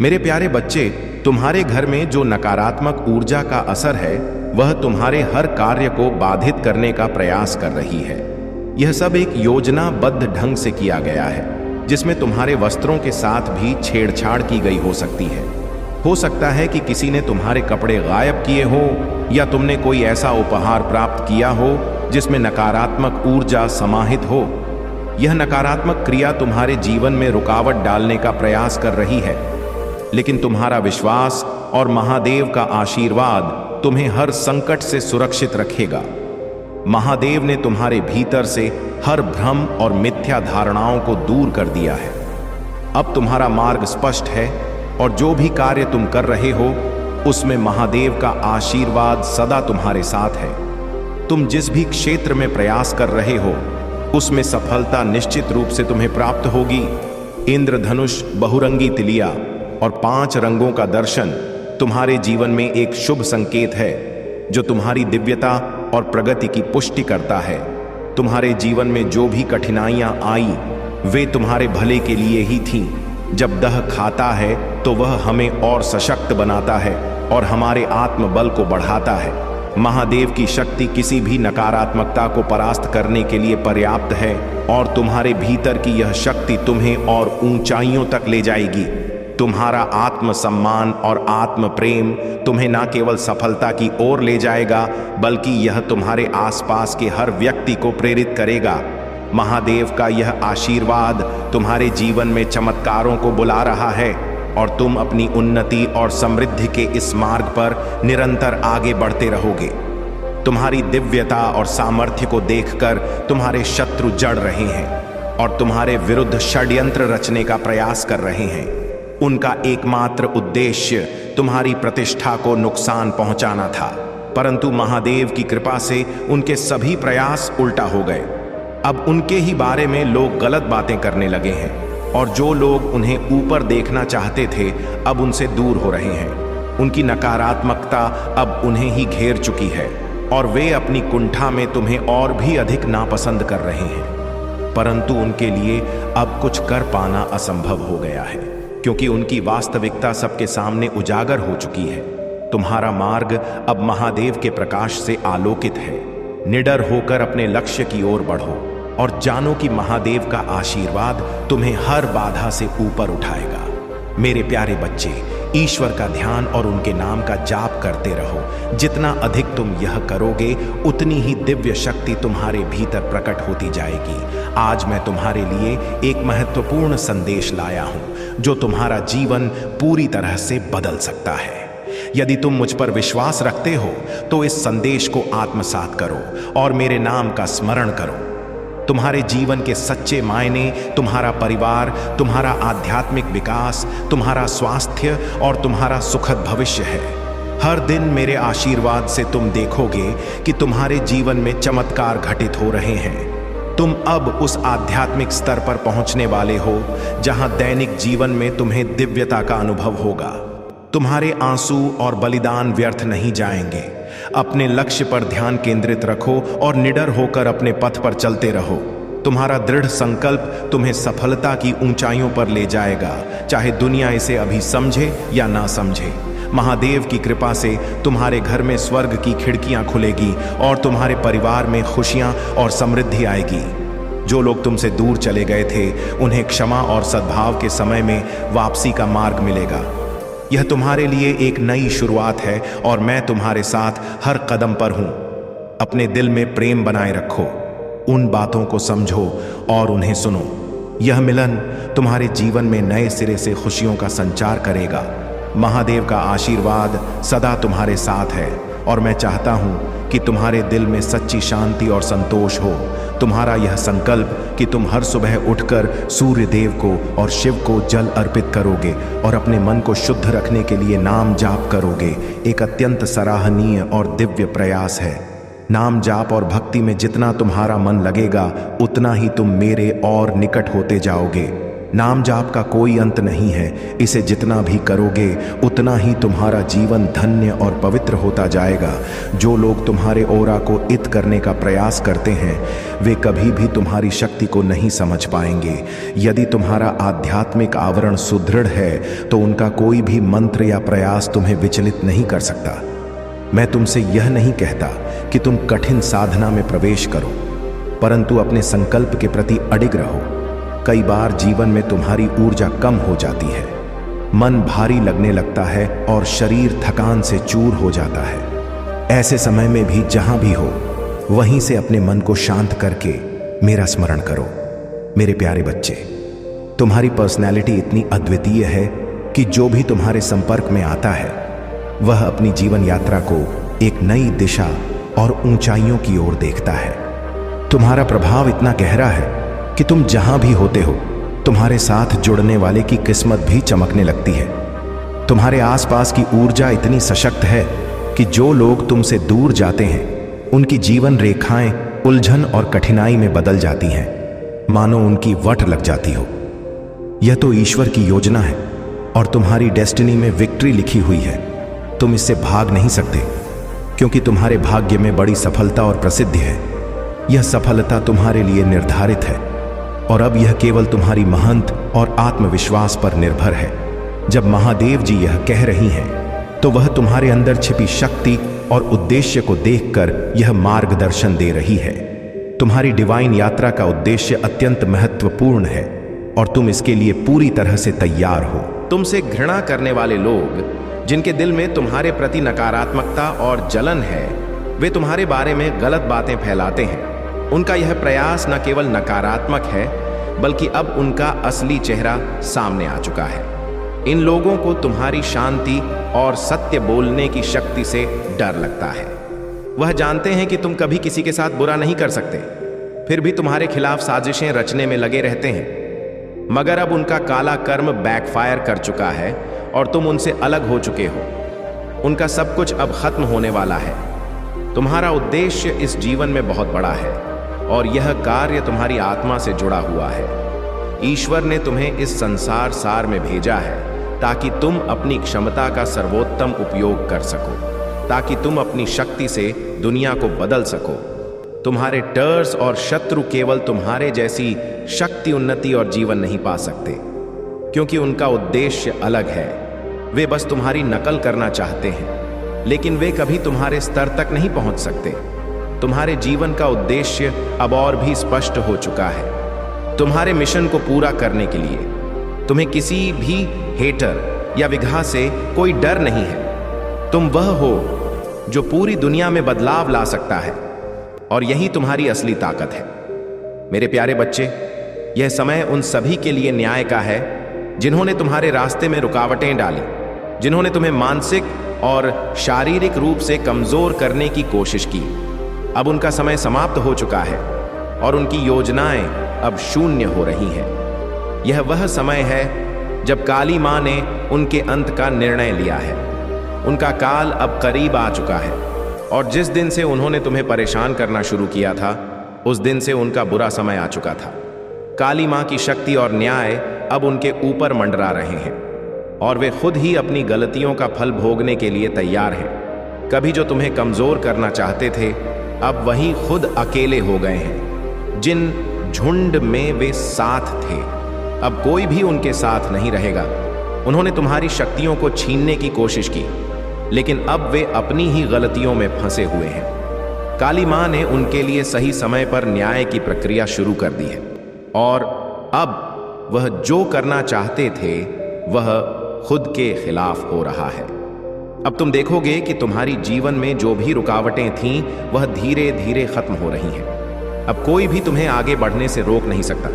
मेरे प्यारे बच्चे, तुम्हारे घर में जो नकारात्मक ऊर्जा का असर है वह तुम्हारे हर कार्य को बाधित करने का प्रयास कर रही है। यह सब एक योजनाबद्ध ढंग से किया गया है, जिसमें तुम्हारे वस्त्रों के साथ भी छेड़छाड़ की गई हो सकती है। हो सकता है कि किसी ने तुम्हारे कपड़े गायब किए हो या तुमने कोई ऐसा उपहार प्राप्त किया हो जिसमें नकारात्मक ऊर्जा समाहित हो। यह नकारात्मक क्रिया तुम्हारे जीवन में रुकावट डालने का प्रयास कर रही है, लेकिन तुम्हारा विश्वास और महादेव का आशीर्वाद तुम्हें हर संकट से सुरक्षित रखेगा। महादेव ने तुम्हारे भीतर से हर भ्रम और मिथ्या धारणाओं को दूर कर दिया है। अब तुम्हारा मार्ग स्पष्ट है और जो भी कार्य तुम कर रहे हो उसमें महादेव का आशीर्वाद सदा तुम्हारे साथ है। तुम जिस भी क्षेत्र में प्रयास कर रहे हो उसमें सफलता निश्चित रूप से तुम्हें प्राप्त होगी। इंद्रधनुष, बहुरंगी तिलिया और 5 रंगों का दर्शन तुम्हारे जीवन में एक शुभ संकेत है जो तुम्हारी दिव्यता और प्रगति की पुष्टि करता है। तुम्हारे जीवन में जो भी कठिनाइयां आई वे तुम्हारे भले के लिए ही थीं। जब दह खाता है तो वह हमें और सशक्त बनाता है और हमारे आत्मबल को बढ़ाता है। महादेव की शक्ति किसी भी नकारात्मकता को परास्त करने के लिए पर्याप्त है और तुम्हारे भीतर की यह शक्ति तुम्हें और ऊंचाइयों तक ले जाएगी। तुम्हारा आत्मसम्मान और आत्म प्रेम तुम्हें न केवल सफलता की ओर ले जाएगा बल्कि यह तुम्हारे आसपास के हर व्यक्ति को प्रेरित करेगा। महादेव का यह आशीर्वाद तुम्हारे जीवन में चमत्कारों को बुला रहा है और तुम अपनी उन्नति और समृद्धि के इस मार्ग पर निरंतर आगे बढ़ते रहोगे। तुम्हारी दिव्यता और सामर्थ्य को देखकर तुम्हारे शत्रु जड़ रहे हैं और तुम्हारे विरुद्ध षड्यंत्र रचने का प्रयास कर रहे हैं। उनका एकमात्र उद्देश्य तुम्हारी प्रतिष्ठा को नुकसान पहुंचाना था, परंतु महादेव की कृपा से उनके सभी प्रयास उल्टा हो गए। अब उनके ही बारे में लोग गलत बातें करने लगे हैं और जो लोग उन्हें ऊपर देखना चाहते थे अब उनसे दूर हो रहे हैं। उनकी नकारात्मकता अब उन्हें ही घेर चुकी है और वे अपनी कुंठा में तुम्हें और भी अधिक नापसंद कर रहे हैं, परंतु उनके लिए अब कुछ कर पाना असंभव हो गया है क्योंकि उनकी वास्तविकता सबके सामने उजागर हो चुकी है। तुम्हारा मार्ग अब महादेव के प्रकाश से आलोकित है। निडर होकर अपने लक्ष्य की ओर बढ़ो और जानो कि महादेव का आशीर्वाद तुम्हें हर बाधा से ऊपर उठाएगा। मेरे प्यारे बच्चे, ईश्वर का ध्यान और उनके नाम का जाप करते रहो। जितना अधिक तुम यह करोगे उतनी ही दिव्य शक्ति तुम्हारे भीतर प्रकट होती जाएगी। आज मैं तुम्हारे लिए एक महत्वपूर्ण संदेश लाया हूं जो तुम्हारा जीवन पूरी तरह से बदल सकता है। यदि तुम मुझ पर विश्वास रखते हो तो इस संदेश को आत्मसात करो और मेरे नाम का स्मरण करो। तुम्हारे जीवन के सच्चे मायने तुम्हारा परिवार, तुम्हारा आध्यात्मिक विकास, तुम्हारा स्वास्थ्य और तुम्हारा सुखद भविष्य है। हर दिन मेरे आशीर्वाद से तुम देखोगे कि तुम्हारे जीवन में चमत्कार घटित हो रहे हैं। तुम अब उस आध्यात्मिक स्तर पर पहुंचने वाले हो जहां दैनिक जीवन में तुम्हें दिव्यता का अनुभव होगा। तुम्हारे आंसू और बलिदान व्यर्थ नहीं जाएंगे। अपने लक्ष्य पर ध्यान केंद्रित रखो और निडर होकर अपने पथ पर चलते रहो। तुम्हारा दृढ़ संकल्प तुम्हें सफलता की ऊंचाइयों पर ले जाएगा, चाहे दुनिया इसे अभी समझे या ना समझे। महादेव की कृपा से तुम्हारे घर में स्वर्ग की खिड़कियां खुलेगी और तुम्हारे परिवार में खुशियां और समृद्धि आएगी। जो लोग तुमसे दूर चले गए थे उन्हें क्षमा और सद्भाव के समय में वापसी का मार्ग मिलेगा। यह तुम्हारे लिए एक नई शुरुआत है और मैं तुम्हारे साथ हर कदम पर हूं। अपने दिल में प्रेम बनाए रखो, उन बातों को समझो और उन्हें सुनो। यह मिलन तुम्हारे जीवन में नए सिरे से खुशियों का संचार करेगा। महादेव का आशीर्वाद सदा तुम्हारे साथ है और मैं चाहता हूं कि तुम्हारे दिल में सच्ची शांति और संतोष हो। तुम्हारा यह संकल्प कि तुम हर सुबह उठकर सूर्य देव को और शिव को जल अर्पित करोगे और अपने मन को शुद्ध रखने के लिए नाम जाप करोगे, एक अत्यंत सराहनीय और दिव्य प्रयास है। नाम जाप और भक्ति में जितना तुम्हारा मन लगेगा उतना ही तुम मेरे और निकट होते जाओगे। नाम जाप का कोई अंत नहीं है। इसे जितना भी करोगे उतना ही तुम्हारा जीवन धन्य और पवित्र होता जाएगा। जो लोग तुम्हारे ओरा को हित करने का प्रयास करते हैं वे कभी भी तुम्हारी शक्ति को नहीं समझ पाएंगे। यदि तुम्हारा आध्यात्मिक आवरण सुदृढ़ है तो उनका कोई भी मंत्र या प्रयास तुम्हें विचलित नहीं कर सकता। मैं तुमसे यह नहीं कहता कि तुम कठिन साधना में प्रवेश करो, परंतु अपने संकल्प के प्रति अडिग रहो। कई बार जीवन में तुम्हारी ऊर्जा कम हो जाती है, मन भारी लगने लगता है और शरीर थकान से चूर हो जाता है। ऐसे समय में भी जहां भी हो वहीं से अपने मन को शांत करके मेरा स्मरण करो। मेरे प्यारे बच्चे, तुम्हारी पर्सनैलिटी इतनी अद्वितीय है कि जो भी तुम्हारे संपर्क में आता है वह अपनी जीवन यात्रा को एक नई दिशा और ऊंचाइयों की ओर देखता है। तुम्हारा प्रभाव इतना गहरा है कि तुम जहां भी होते हो तुम्हारे साथ जुड़ने वाले की किस्मत भी चमकने लगती है। तुम्हारे आसपास की ऊर्जा इतनी सशक्त है कि जो लोग तुमसे दूर जाते हैं उनकी जीवन रेखाएं उलझन और कठिनाई में बदल जाती हैं, मानो उनकी वट लग जाती हो। यह तो ईश्वर की योजना है और तुम्हारी डेस्टिनी में विक्ट्री लिखी हुई है। तुम इससे भाग नहीं सकते क्योंकि तुम्हारे भाग्य में बड़ी सफलता और प्रसिद्धि है। यह सफलता तुम्हारे लिए निर्धारित है और अब यह केवल तुम्हारी महंत और आत्मविश्वास पर निर्भर है। जब महादेव जी यह कह रही हैं तो वह तुम्हारे अंदर छिपी शक्ति और उद्देश्य को देखकर यह मार्गदर्शन दे रही है। तुम्हारी डिवाइन यात्रा का उद्देश्य अत्यंत महत्वपूर्ण है और तुम इसके लिए पूरी तरह से तैयार हो। तुमसे घृणा करने वाले लोग जिनके दिल में तुम्हारे प्रति नकारात्मकता और जलन है वे तुम्हारे बारे में गलत बातें फैलाते हैं। उनका यह प्रयास न केवल नकारात्मक है बल्कि अब उनका असली चेहरा सामने आ चुका है। इन लोगों को तुम्हारी शांति और सत्य बोलने की शक्ति से डर लगता है। वह जानते हैं कि तुम कभी किसी के साथ बुरा नहीं कर सकते, फिर भी तुम्हारे खिलाफ साजिशें रचने में लगे रहते हैं। मगर अब उनका काला कर्म बैकफायर कर चुका है और तुम उनसे अलग हो चुके हो। उनका सब कुछ अब खत्म होने वाला है। तुम्हारा उद्देश्य इस जीवन में बहुत बड़ा है और यह कार्य तुम्हारी आत्मा से जुड़ा हुआ है। ईश्वर ने तुम्हें इस संसार सार में भेजा है ताकि तुम अपनी क्षमता का सर्वोत्तम उपयोग कर सको, ताकि तुम अपनी शक्ति से दुनिया को बदल सको। तुम्हारे टर्स और शत्रु केवल तुम्हारे जैसी शक्ति, उन्नति और जीवन नहीं पा सकते क्योंकि उनका उद्देश्य अलग है। वे बस तुम्हारी नकल करना चाहते हैं, लेकिन वे कभी तुम्हारे स्तर तक नहीं पहुंच सकते। तुम्हारे जीवन का उद्देश्य अब और भी स्पष्ट हो चुका है। तुम्हारे मिशन को पूरा करने के लिए तुम्हें किसी भी हेटर या विघा से कोई डर नहीं है। तुम वह हो जो पूरी दुनिया में बदलाव ला सकता है और यही तुम्हारी असली ताकत है। मेरे प्यारे बच्चे, यह समय उन सभी के लिए न्याय का है जिन्होंने तुम्हारे रास्ते में रुकावटें डाली, जिन्होंने तुम्हें मानसिक और शारीरिक रूप से कमजोर करने की कोशिश की। अब उनका समय समाप्त हो चुका है और उनकी योजनाएं अब शून्य हो रही हैं। यह वह समय है जब काली मां ने उनके अंत का निर्णय लिया है। उनका काल अब करीब आ चुका है और जिस दिन से उन्होंने तुम्हें परेशान करना शुरू किया था उस दिन से उनका बुरा समय आ चुका था। काली मां की शक्ति और न्याय अब उनके ऊपर मंडरा रहे हैं और वे खुद ही अपनी गलतियों का फल भोगने के लिए तैयार हैं। कभी जो तुम्हें कमजोर करना चाहते थे अब वही खुद अकेले हो गए हैं। जिन झुंड में वे साथ थे अब कोई भी उनके साथ नहीं रहेगा। उन्होंने तुम्हारी शक्तियों को छीनने की कोशिश की, लेकिन अब वे अपनी ही गलतियों में फंसे हुए हैं। काली मां ने उनके लिए सही समय पर न्याय की प्रक्रिया शुरू कर दी है और अब वह जो करना चाहते थे वह खुद के खिलाफ हो रहा है। अब तुम देखोगे कि तुम्हारी जीवन में जो भी रुकावटें थीं वह धीरे धीरे खत्म हो रही हैं। अब कोई भी तुम्हें आगे बढ़ने से रोक नहीं सकता।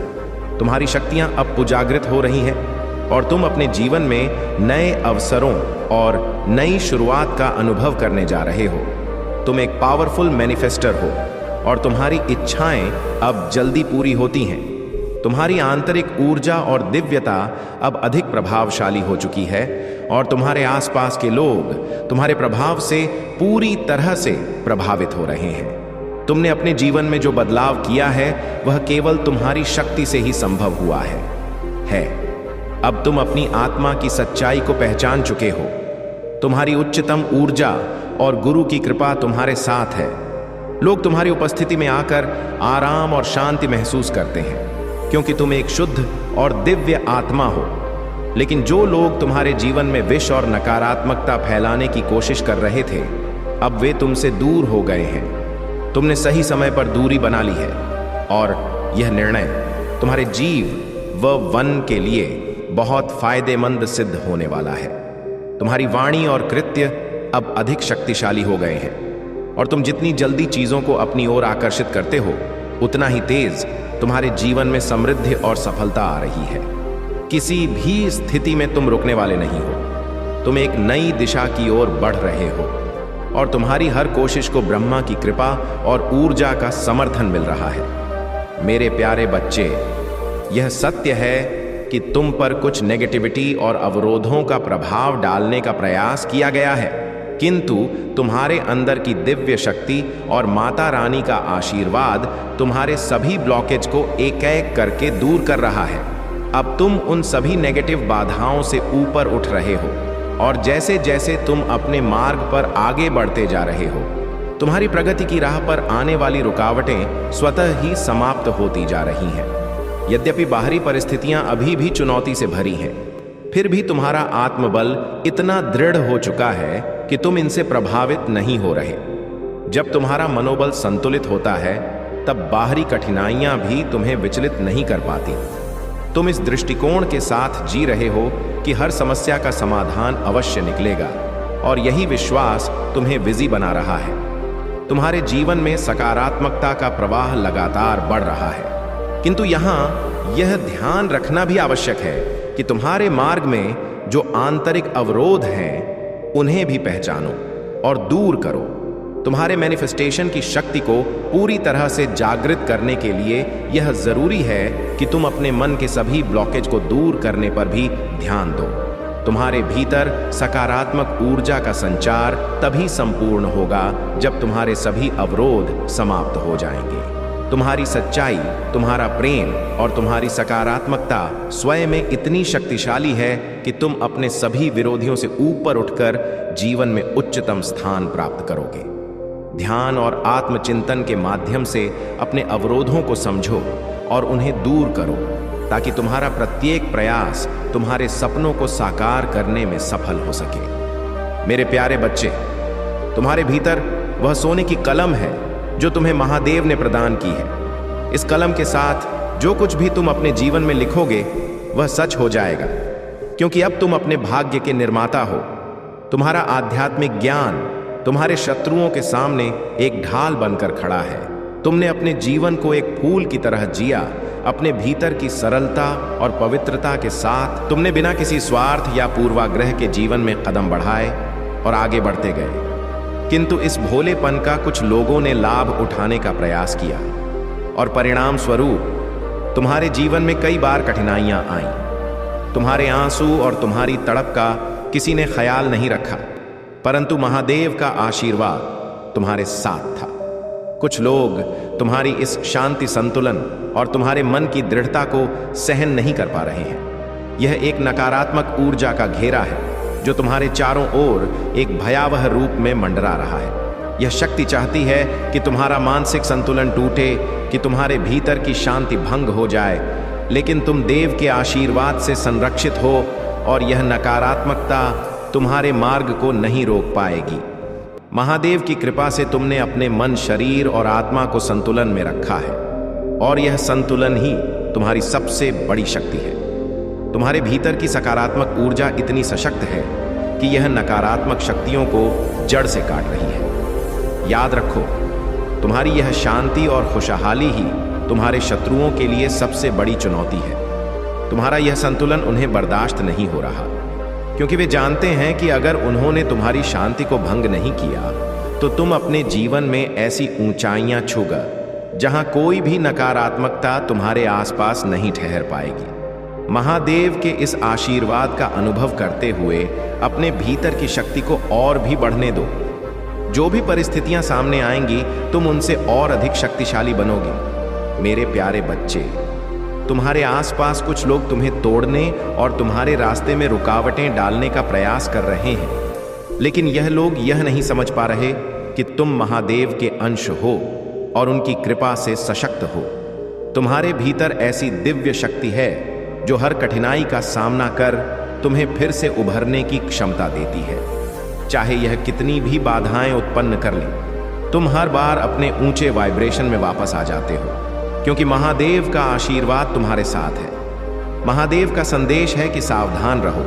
तुम्हारी शक्तियां अब उजागृत हो रही हैं और तुम अपने जीवन में नए अवसरों और नई शुरुआत का अनुभव करने जा रहे हो। तुम एक पावरफुल मैनिफेस्टर हो और तुम्हारी इच्छाएं अब जल्दी पूरी होती हैं। तुम्हारी आंतरिक ऊर्जा और दिव्यता अब अधिक प्रभावशाली हो चुकी है और तुम्हारे आसपास के लोग तुम्हारे प्रभाव से पूरी तरह से प्रभावित हो रहे हैं। तुमने अपने जीवन में जो बदलाव किया है वह केवल तुम्हारी शक्ति से ही संभव हुआ है। है। अब तुम अपनी आत्मा की सच्चाई को पहचान चुके हो। तुम्हारी उच्चतम ऊर्जा और गुरु की कृपा तुम्हारे साथ है। लोग तुम्हारी उपस्थिति में आकर आराम और शांति महसूस करते हैं, क्योंकि तुम एक शुद्ध और दिव्य आत्मा हो। लेकिन जो लोग तुम्हारे जीवन में विष और नकारात्मकता फैलाने की कोशिश कर रहे थे, अब वे तुमसे दूर हो गए हैं। तुमने सही समय पर दूरी बना ली है, और यह निर्णय तुम्हारे जीव व वन के लिए बहुत फायदेमंद सिद्ध होने वाला है। तुम्हारी वाणी और कृत्य अब अधिक शक्तिशाली हो गए हैं, और तुम जितनी जल्दी चीजों को अपनी ओर आकर्षित करते हो, उतना ही तेज तुम्हारे जीवन में समृद्धि और सफलता आ रही है। किसी भी स्थिति में तुम रुकने वाले नहीं हो। तुम एक नई दिशा की ओर बढ़ रहे हो, और तुम्हारी हर कोशिश को ब्रह्मा की कृपा और ऊर्जा का समर्थन मिल रहा है। मेरे प्यारे बच्चे, यह सत्य है कि तुम पर कुछ नेगेटिविटी और अवरोधों का प्रभाव डालने का प्रयास किया गया है, किंतु तुम्हारे अंदर की दिव्य शक्ति और माता रानी का आशीर्वाद तुम्हारे सभी ब्लॉकेज को एक एक करके दूर कर रहा है। अब तुम उन सभी नेगेटिव बाधाओं से ऊपर उठ रहे हो, और जैसे जैसे तुम अपने मार्ग पर आगे बढ़ते जा रहे हो, तुम्हारी प्रगति की राह पर आने वाली रुकावटें स्वतः ही समाप्त होती जा रही हैं। यद्यपि बाहरी परिस्थितियां अभी भी चुनौती से भरी हैं, फिर भी तुम्हारा आत्मबल इतना दृढ़ हो चुका है कि तुम इनसे प्रभावित नहीं हो रहे। जब तुम्हारा मनोबल संतुलित होता है, तब बाहरी कठिनाइयां भी तुम्हें विचलित नहीं कर पाती। तुम इस दृष्टिकोण के साथ जी रहे हो कि हर समस्या का समाधान अवश्य निकलेगा, और यही विश्वास तुम्हें बिजी बना रहा है। तुम्हारे जीवन में सकारात्मकता का प्रवाह लगातार बढ़ रहा है, किंतु यहाँ यह ध्यान रखना भी आवश्यक है कि तुम्हारे मार्ग में जो आंतरिक अवरोध हैं, उन्हें भी पहचानो और दूर करो। तुम्हारे मैनिफेस्टेशन की शक्ति को पूरी तरह से जागृत करने के लिए यह जरूरी है कि तुम अपने मन के सभी ब्लॉकेज को दूर करने पर भी ध्यान दो। तुम्हारे भीतर सकारात्मक ऊर्जा का संचार तभी संपूर्ण होगा जब तुम्हारे सभी अवरोध समाप्त हो जाएंगे। तुम्हारी सच्चाई, तुम्हारा प्रेम और तुम्हारी सकारात्मकता स्वयं में इतनी शक्तिशाली है कि तुम अपने सभी विरोधियों से ऊपर उठकर जीवन में उच्चतम स्थान प्राप्त करोगे। ध्यान और आत्मचिंतन के माध्यम से अपने अवरोधों को समझो और उन्हें दूर करो, ताकि तुम्हारा प्रत्येक प्रयास तुम्हारे सपनों को साकार करने में सफल हो सके। मेरे प्यारे बच्चे, तुम्हारे भीतर वह सोने की कलम है जो तुम्हें महादेव ने प्रदान की है। इस कलम के साथ जो कुछ भी तुम अपने जीवन में लिखोगे, वह सच हो जाएगा, क्योंकि अब तुम अपने भाग्य के निर्माता हो। तुम्हारा आध्यात्मिक ज्ञान तुम्हारे शत्रुओं के सामने एक ढाल बनकर खड़ा है। तुमने अपने जीवन को एक फूल की तरह जिया। अपने भीतर की सरलता और पवित्रता के साथ तुमने बिना किसी स्वार्थ या पूर्वाग्रह के जीवन में कदम बढ़ाए और आगे बढ़ते गए। किंतु इस भोलेपन का कुछ लोगों ने लाभ उठाने का प्रयास किया, और परिणाम स्वरूप तुम्हारे जीवन में कई बार कठिनाइयां आईं। तुम्हारे आंसू और तुम्हारी तड़प का किसी ने ख्याल नहीं रखा, परंतु महादेव का आशीर्वाद तुम्हारे साथ था। कुछ लोग तुम्हारी इस शांति, संतुलन और तुम्हारे मन की दृढ़ता को सहन नहीं कर पा रहे हैं। यह एक नकारात्मक ऊर्जा का घेरा है जो तुम्हारे चारों ओर एक भयावह रूप में मंडरा रहा है। यह शक्ति चाहती है कि तुम्हारा मानसिक संतुलन टूटे, कि तुम्हारे भीतर की शांति भंग हो जाए, लेकिन तुम देव के आशीर्वाद से संरक्षित हो, और यह नकारात्मकता तुम्हारे मार्ग को नहीं रोक पाएगी। महादेव की कृपा से तुमने अपने मन, शरीर और आत्मा को संतुलन में रखा है, और यह संतुलन ही तुम्हारी सबसे बड़ी शक्ति है। तुम्हारे भीतर की सकारात्मक ऊर्जा इतनी सशक्त है कि यह नकारात्मक शक्तियों को जड़ से काट रही है। याद रखो, तुम्हारी यह शांति और खुशहाली ही तुम्हारे शत्रुओं के लिए सबसे बड़ी चुनौती है। तुम्हारा यह संतुलन उन्हें बर्दाश्त नहीं हो रहा, क्योंकि वे जानते हैं कि अगर उन्होंने तुम्हारी शांति को भंग नहीं किया, तो तुम अपने जीवन में ऐसी ऊंचाइयां छूगा जहां कोई भी नकारात्मकता तुम्हारे आसपास नहीं ठहर पाएगी। महादेव के इस आशीर्वाद का अनुभव करते हुए अपने भीतर की शक्ति को और भी बढ़ने दो। जो भी परिस्थितियां सामने आएंगी, तुम उनसे और अधिक शक्तिशाली बनोगे। मेरे प्यारे बच्चे, तुम्हारे आसपास कुछ लोग तुम्हें तोड़ने और तुम्हारे रास्ते में रुकावटें डालने का प्रयास कर रहे हैं, लेकिन यह लोग यह नहीं समझ पा रहे कि तुम महादेव के अंश हो और उनकी कृपा से सशक्त हो। तुम्हारे भीतर ऐसी दिव्य शक्ति है जो हर कठिनाई का सामना कर तुम्हें फिर से उभरने की क्षमता देती है। चाहे यह कितनी भी बाधाएं उत्पन्न कर ले, तुम हर बार अपने ऊंचे वाइब्रेशन में वापस आ जाते हो, क्योंकि महादेव का आशीर्वाद तुम्हारे साथ है। महादेव का संदेश है कि सावधान रहो,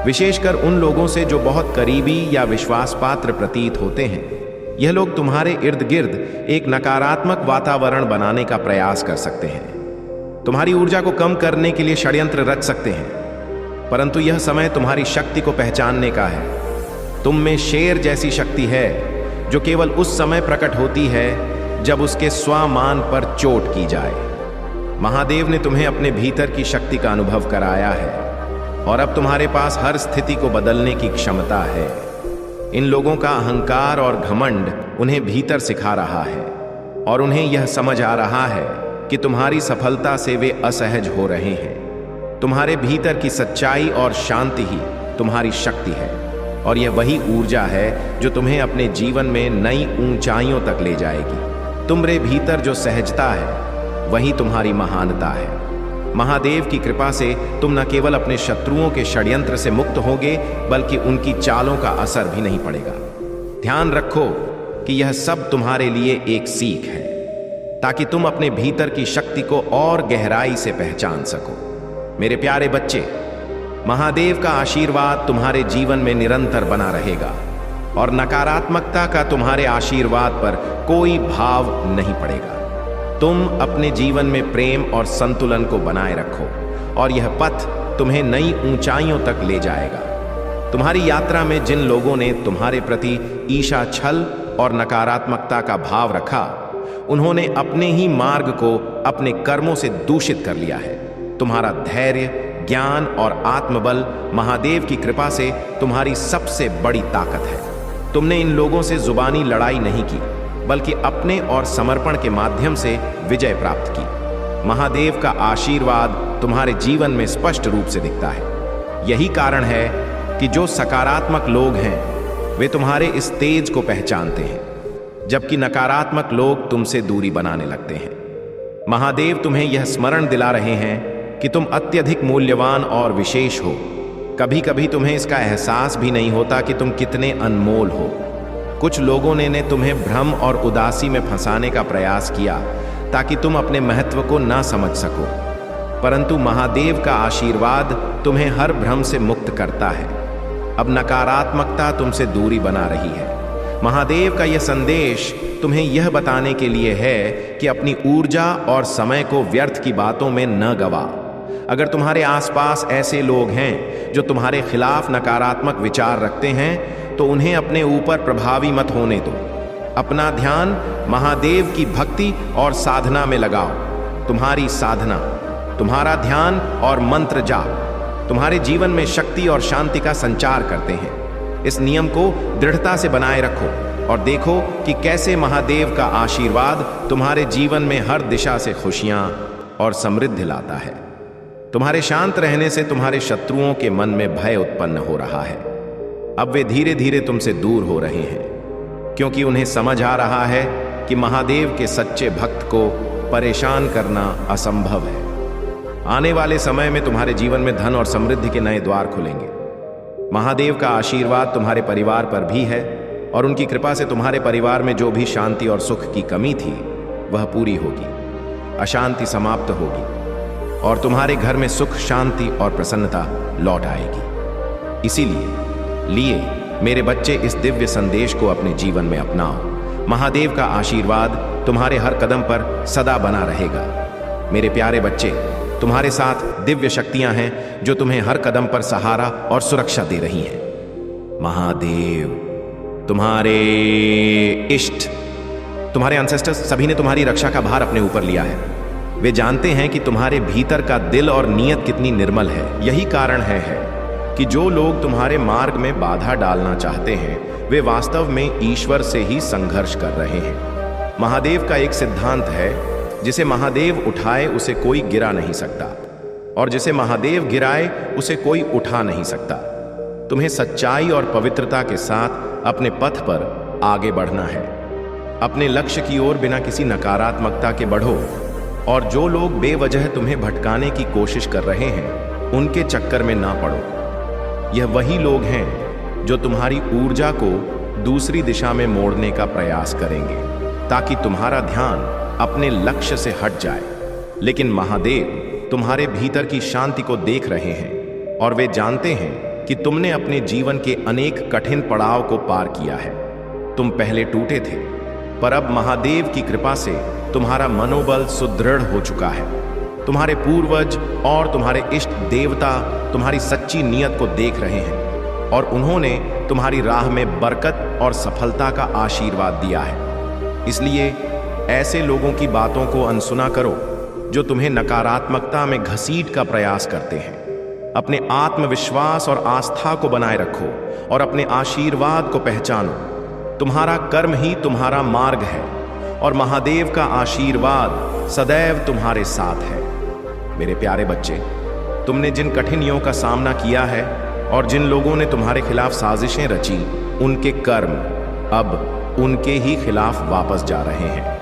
विशेषकर उन लोगों से जो बहुत करीबी या विश्वास पात्र प्रतीत होते हैं। यह लोग तुम्हारे इर्द गिर्द एक नकारात्मक वातावरण बनाने का प्रयास कर सकते हैं, तुम्हारी ऊर्जा को कम करने के लिए षड्यंत्र रच सकते हैं। परंतु यह समय तुम्हारी शक्ति को पहचानने का है। तुम में शेर जैसी शक्ति है जो केवल उस समय प्रकट होती है जब उसके स्वामान पर चोट की जाए। महादेव ने तुम्हें अपने भीतर की शक्ति का अनुभव कराया है और अब तुम्हारे पास हर स्थिति को बदलने की क्षमता है। इन लोगों का अहंकार और घमंड उन्हें भीतर सिखा रहा है और उन्हें यह समझ आ रहा है कि तुम्हारी सफलता से वे असहज हो रहे हैं। तुम्हारे भीतर की सच्चाई और शांति ही तुम्हारी शक्ति है और यह वही ऊर्जा है जो तुम्हें अपने जीवन में नई ऊंचाइयों तक ले जाएगी। तुम्हारे भीतर जो सहजता है वही तुम्हारी महानता है। महादेव की कृपा से तुम न केवल अपने शत्रुओं के षड्यंत्र से मुक्त होगे, बल्कि उनकी चालों का असर भी नहीं पड़ेगा। ध्यान रखो कि यह सब तुम्हारे लिए एक सीख है, ताकि तुम अपने भीतर की शक्ति को और गहराई से पहचान सको। मेरे प्यारे बच्चे, महादेव का आशीर्वाद तुम्हारे जीवन में निरंतर बना रहेगा और नकारात्मकता का तुम्हारे आशीर्वाद पर कोई भाव नहीं पड़ेगा। तुम अपने जीवन में प्रेम और संतुलन को बनाए रखो और यह पथ तुम्हें नई ऊंचाइयों तक ले जाएगा। तुम्हारी यात्रा में जिन लोगों ने तुम्हारे प्रति ईर्ष्या, छल और नकारात्मकता का भाव रखा, उन्होंने अपने ही मार्ग को अपने कर्मों से दूषित कर लिया है। तुम्हारा धैर्य, ज्ञान और आत्मबल महादेव की कृपा से तुम्हारी सबसे बड़ी ताकत है। तुमने इन लोगों से जुबानी लड़ाई नहीं की, बल्कि अपने और समर्पण के माध्यम से विजय प्राप्त की। महादेव का आशीर्वाद तुम्हारे जीवन में स्पष्ट रूप से दिखता है। यही कारण है कि जो सकारात्मक लोग हैं वे तुम्हारे इस तेज को पहचानते हैं, जबकि नकारात्मक लोग तुमसे दूरी बनाने लगते हैं। महादेव तुम्हें यह स्मरण दिला रहे हैं कि तुम अत्यधिक मूल्यवान और विशेष हो। कभी कभी तुम्हें इसका एहसास भी नहीं होता कि तुम कितने अनमोल हो। कुछ लोगों ने तुम्हें भ्रम और उदासी में फंसाने का प्रयास किया ताकि तुम अपने महत्व को ना समझ सको, परंतु महादेव का आशीर्वाद तुम्हें हर भ्रम से मुक्त करता है। अब नकारात्मकता तुमसे दूरी बना रही है। महादेव का यह संदेश तुम्हें यह बताने के लिए है कि अपनी ऊर्जा और समय को व्यर्थ की बातों में न गवा। अगर तुम्हारे आसपास ऐसे लोग हैं जो तुम्हारे खिलाफ नकारात्मक विचार रखते हैं, तो उन्हें अपने ऊपर प्रभावी मत होने दो। अपना ध्यान महादेव की भक्ति और साधना में लगाओ। तुम्हारी साधना, तुम्हारा ध्यान और मंत्र जाप तुम्हारे जीवन में शक्ति और शांति का संचार करते हैं। इस नियम को दृढ़ता से बनाए रखो और देखो कि कैसे महादेव का आशीर्वाद तुम्हारे जीवन में हर दिशा से खुशियां और समृद्धि लाता है। तुम्हारे शांत रहने से तुम्हारे शत्रुओं के मन में भय उत्पन्न हो रहा है। अब वे धीरे धीरे तुमसे दूर हो रहे हैं, क्योंकि उन्हें समझ आ रहा है कि महादेव के सच्चे भक्त को परेशान करना असंभव है। आने वाले समय में तुम्हारे जीवन में धन और समृद्धि के नए द्वार खुलेंगे। महादेव का आशीर्वाद तुम्हारे परिवार पर भी है और उनकी कृपा से तुम्हारे परिवार में जो भी शांति और सुख की कमी थी वह पूरी होगी। अशांति समाप्त होगी और तुम्हारे घर में सुख, शांति और प्रसन्नता लौट आएगी। इसीलिए मेरे बच्चे, इस दिव्य संदेश को अपने जीवन में अपनाओ। महादेव का आशीर्वाद तुम्हारे हर कदम पर सदा बना रहेगा। मेरे प्यारे बच्चे, तुम्हारे साथ दिव्य शक्तियां हैं जो तुम्हें हर कदम पर सहारा और सुरक्षा दे रही हैं। महादेव, तुम्हारे इष्ट, तुम्हारे एंसेस्टर्स सभी ने तुम्हारी रक्षा का भार अपने ऊपर लिया है। वे जानते हैं कि तुम्हारे भीतर का दिल और नीयत कितनी निर्मल है। यही कारण है कि जो लोग तुम्हारे मार्ग में बाधा डालना चाहते हैं वे वास्तव में ईश्वर से ही संघर्ष कर रहे हैं। महादेव का एक सिद्धांत है जिसे महादेव उठाए उसे कोई गिरा नहीं सकता, और जिसे महादेव गिराए उसे कोई उठा नहीं सकता। तुम्हें सच्चाई और पवित्रता के साथ अपने पथ पर आगे बढ़ना है। अपने लक्ष्य की ओर बिना किसी नकारात्मकता के बढ़ो, और जो लोग बेवजह तुम्हें भटकाने की कोशिश कर रहे हैं उनके चक्कर में ना पड़ो। यह वही लोग हैं जो तुम्हारी ऊर्जा को दूसरी दिशा में मोड़ने का प्रयास करेंगे ताकि तुम्हारा ध्यान अपने लक्ष्य से हट जाए। लेकिन महादेव तुम्हारे भीतर की शांति को देख रहे हैं, और वे जानते हैं कि तुमने अपने जीवन के अनेक कठिन पड़ाव को पार किया है। तुम पहले टूटे थे, पर अब महादेव की कृपा से तुम्हारा मनोबल सुदृढ़ हो चुका है। तुम्हारे पूर्वज और तुम्हारे इष्ट देवता तुम्हारी सच्ची नीयत को देख रहे हैं, और उन्होंने तुम्हारी राह में बरकत और सफलता का आशीर्वाद दिया है। इसलिए ऐसे लोगों की बातों को अनसुना करो जो तुम्हें नकारात्मकता में घसीट का प्रयास करते हैं। अपने आत्मविश्वास और आस्था को बनाए रखो और अपने आशीर्वाद को पहचानो। तुम्हारा कर्म ही तुम्हारा मार्ग है, और महादेव का आशीर्वाद सदैव तुम्हारे साथ है। मेरे प्यारे बच्चे, तुमने जिन कठिनाइयों का सामना किया है और जिन लोगों ने तुम्हारे खिलाफ साजिशें रची, उनके कर्म अब उनके ही खिलाफ वापस जा रहे हैं।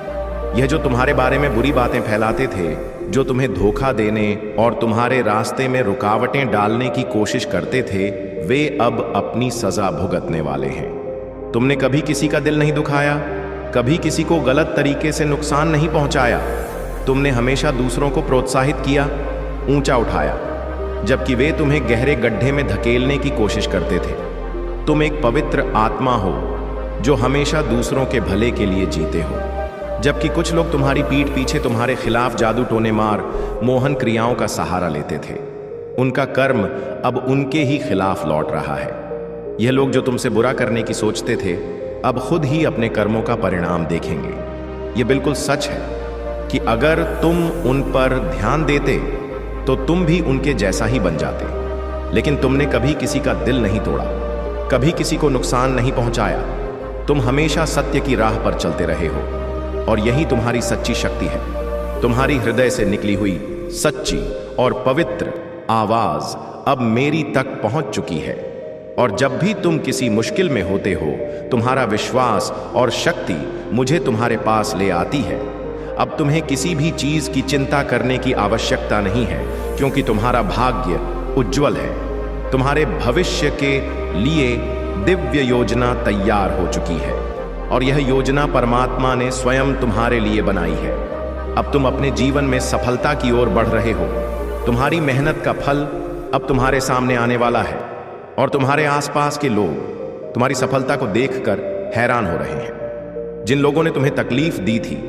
यह जो तुम्हारे बारे में बुरी बातें फैलाते थे, जो तुम्हें धोखा देने और तुम्हारे रास्ते में रुकावटें डालने की कोशिश करते थे, वे अब अपनी सजा भुगतने वाले हैं। तुमने कभी किसी का दिल नहीं दुखाया, कभी किसी को गलत तरीके से नुकसान नहीं पहुंचाया। तुमने हमेशा दूसरों को प्रोत्साहित किया, ऊंचा उठाया, जबकि वे तुम्हें गहरे गड्ढे में धकेलने की कोशिश करते थे। तुम एक पवित्र आत्मा हो जो हमेशा दूसरों के भले के लिए जीते हो, जबकि कुछ लोग तुम्हारी पीठ पीछे तुम्हारे खिलाफ जादू टोने मार मोहन क्रियाओं का सहारा लेते थे। उनका कर्म अब उनके ही खिलाफ लौट रहा है। यह लोग जो तुमसे बुरा करने की सोचते थे, अब खुद ही अपने कर्मों का परिणाम देखेंगे। यह बिल्कुल सच है कि अगर तुम उन पर ध्यान देते तो तुम भी उनके जैसा ही बन जाते। लेकिन तुमने कभी किसी का दिल नहीं तोड़ा, कभी किसी को नुकसान नहीं पहुंचाया। तुम हमेशा सत्य की राह पर चलते रहे हो, और यही तुम्हारी सच्ची शक्ति है। तुम्हारी हृदय से निकली हुई सच्ची और पवित्र आवाज अब मेरी तक पहुंच चुकी है, और जब भी तुम किसी मुश्किल में होते हो, तुम्हारा विश्वास और शक्ति मुझे तुम्हारे पास ले आती है। अब तुम्हें किसी भी चीज की चिंता करने की आवश्यकता नहीं है, क्योंकि तुम्हारा भाग्य उज्जवल है। तुम्हारे भविष्य के लिए दिव्य योजना तैयार हो चुकी है, और यह योजना परमात्मा ने स्वयं तुम्हारे लिए बनाई है। अब तुम अपने जीवन में सफलता की ओर बढ़ रहे हो। तुम्हारी मेहनत का फल अब तुम्हारे सामने आने वाला है, और तुम्हारे आसपास के लोग तुम्हारी सफलता को देखकर हैरान हो रहे हैं। जिन लोगों ने तुम्हें तकलीफ दी थी,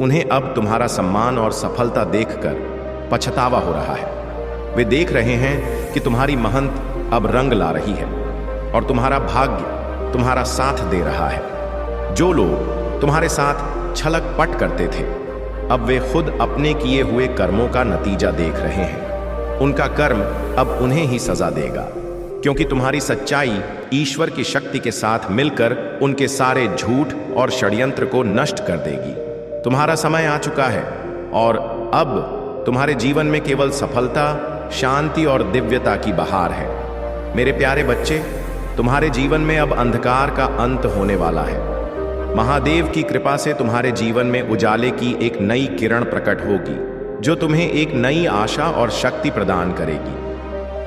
उन्हें अब तुम्हारा सम्मान और सफलता देखकर पछतावा हो रहा है। वे देख रहे हैं कि तुम्हारी मेहनत अब रंग ला रही है, और तुम्हारा भाग्य तुम्हारा साथ दे रहा है। जो लोग तुम्हारे साथ छलक पट करते थे, अब वे खुद अपने किए हुए कर्मों का नतीजा देख रहे हैं। उनका कर्म अब उन्हें ही सजा देगा, क्योंकि तुम्हारी सच्चाई ईश्वर की शक्ति के साथ मिलकर उनके सारे झूठ और षड्यंत्र को नष्ट कर देगी। तुम्हारा समय आ चुका है, और अब तुम्हारे जीवन में केवल सफलता, शांति और दिव्यता की बहार है। मेरे प्यारे बच्चे, तुम्हारे जीवन में अब अंधकार का अंत होने वाला है। महादेव की कृपा से तुम्हारे जीवन में उजाले की एक नई किरण प्रकट होगी, जो तुम्हें एक नई आशा और शक्ति प्रदान करेगी।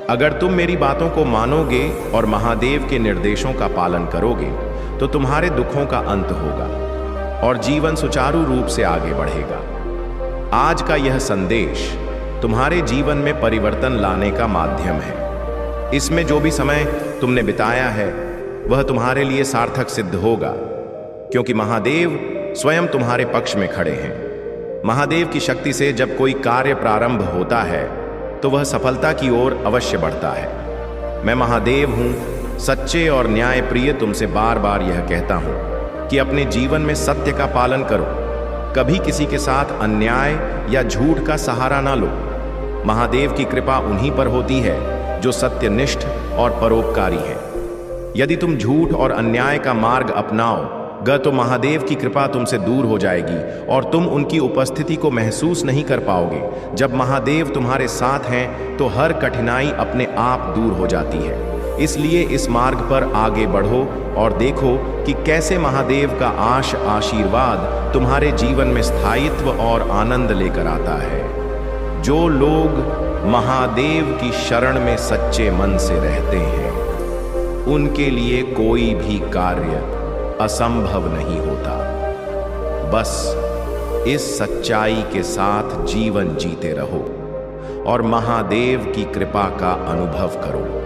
अगर तुम मेरी बातों को मानोगे और महादेव के निर्देशों का पालन करोगे, तो तुम्हारे दुखों का अंत होगा और जीवन सुचारू रूप से आगे बढ़ेगा। आज का यह संदेश तुम्हारे जीवन में परिवर्तन लाने का माध्यम है। इसमें जो भी समय तुमने बिताया है, वह तुम्हारे लिए सार्थक सिद्ध होगा, क्योंकि महादेव स्वयं तुम्हारे पक्ष में खड़े हैं। महादेव की शक्ति से जब कोई कार्य प्रारंभ होता है, तो वह सफलता की ओर अवश्य बढ़ता है। मैं महादेव हूँ, सच्चे और न्यायप्रिय, तुमसे बार बार यह कहता हूँ कि अपने जीवन में सत्य का पालन करो। कभी किसी के साथ अन्याय या झूठ का सहारा ना लो। महादेव की कृपा उन्हीं पर होती है जो सत्यनिष्ठ और परोपकारी है। यदि तुम झूठ और अन्याय का मार्ग अपनाओ, ग तो महादेव की कृपा तुमसे दूर हो जाएगी और तुम उनकी उपस्थिति को महसूस नहीं कर पाओगे। जब महादेव तुम्हारे साथ हैं तो हर कठिनाई अपने आप दूर हो जाती है। इसलिए इस मार्ग पर आगे बढ़ो और देखो कि कैसे महादेव का आशीर्वाद तुम्हारे जीवन में स्थायित्व और आनंद लेकर आता है। जो लोग महादेव की शरण में सच्चे मन से रहते हैं, उनके लिए कोई भी कार्य असंभव नहीं होता। बस इस सच्चाई के साथ जीवन जीते रहो और महादेव की कृपा का अनुभव करो।